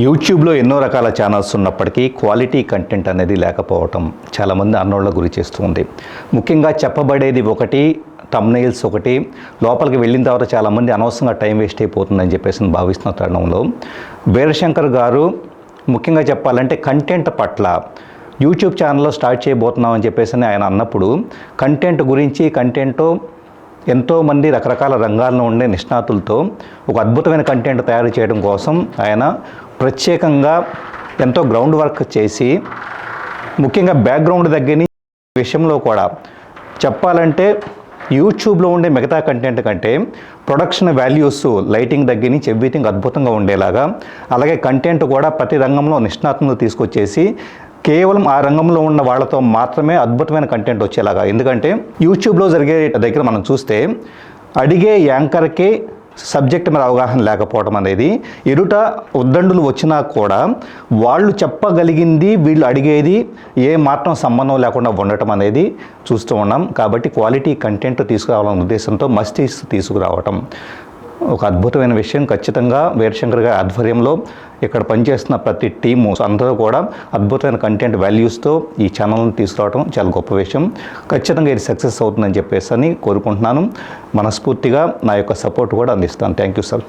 యూట్యూబ్లో ఎన్నో రకాల ఛానల్స్ ఉన్నప్పటికీ క్వాలిటీ కంటెంట్ అనేది లేకపోవటం చాలామంది ఆందోళనకు గురి చేస్తుంది. ముఖ్యంగా చెప్పబడేది ఒకటి, థంబ్నెయిల్స్ ఒకటి, లోపలికి వెళ్ళిన తర్వాత చాలామంది అనవసరంగా టైం వేస్ట్ అయిపోతుందని చెప్పేసి భావిస్తున్న తరుణంలో వీరశంకర్ గారు ముఖ్యంగా చెప్పాలంటే కంటెంట్ పట్ల యూట్యూబ్ ఛానల్లో స్టార్ట్ చేయబోతున్నామని చెప్పేసి ఆయన అన్నప్పుడు కంటెంట్ ఎంతోమంది రకరకాల రంగాల్లో ఉండే నిష్ణాతులతో ఒక అద్భుతమైన కంటెంట్ తయారు చేయడం కోసం ఆయన ప్రత్యేకంగా ఎంతో గ్రౌండ్ వర్క్ చేసి ముఖ్యంగా బ్యాక్గ్రౌండ్ దగ్గర విషయంలో కూడా చెప్పాలంటే యూట్యూబ్లో ఉండే మిగతా కంటెంట్ కంటే ప్రొడక్షన్ వాల్యూస్, లైటింగ్ దగ్గర నుంచి ఎవ్రీథింగ్ అద్భుతంగా ఉండేలాగా, అలాగే కంటెంట్ కూడా ప్రతి రంగంలో నిష్ణాతులను తీసుకొచ్చేసి కేవలం ఆ రంగంలో ఉన్న వాళ్ళతో మాత్రమే అద్భుతమైన కంటెంట్ వచ్చేలాగా. ఎందుకంటే యూట్యూబ్లో జరిగే దగ్గర మనం చూస్తే అడిగే యాంకర్కే సబ్జెక్ట్ మీద అవగాహన లేకపోవడం అనేది, ఎదుట ఉద్దండులు వచ్చినా కూడా వాళ్ళు చెప్పగలిగింది వీళ్ళు అడిగేది ఏ మాత్రం సంబంధం లేకుండా ఉండటం అనేది చూస్తూ ఉన్నాం. కాబట్టి క్వాలిటీ కంటెంట్ తీసుకురావాలనే ఉద్దేశంతో మస్టీస్ తీసుకురావటం ఒక అద్భుతమైన విషయం. ఖచ్చితంగా వీరశంకర్ గారి ఆధ్వర్యంలో ఇక్కడ పనిచేస్తున్న ప్రతి టీము అందరూ కూడా అద్భుతమైన కంటెంట్ వాల్యూస్తో ఈ ఛానల్ని తీసుకురావడం చాలా గొప్ప విషయం. ఖచ్చితంగా ఇది సక్సెస్ అవుతుందని చెప్పేసి కోరుకుంటున్నాను. మనస్ఫూర్తిగా నా యొక్క సపోర్ట్ కూడా అందిస్తాను. Thank you sir.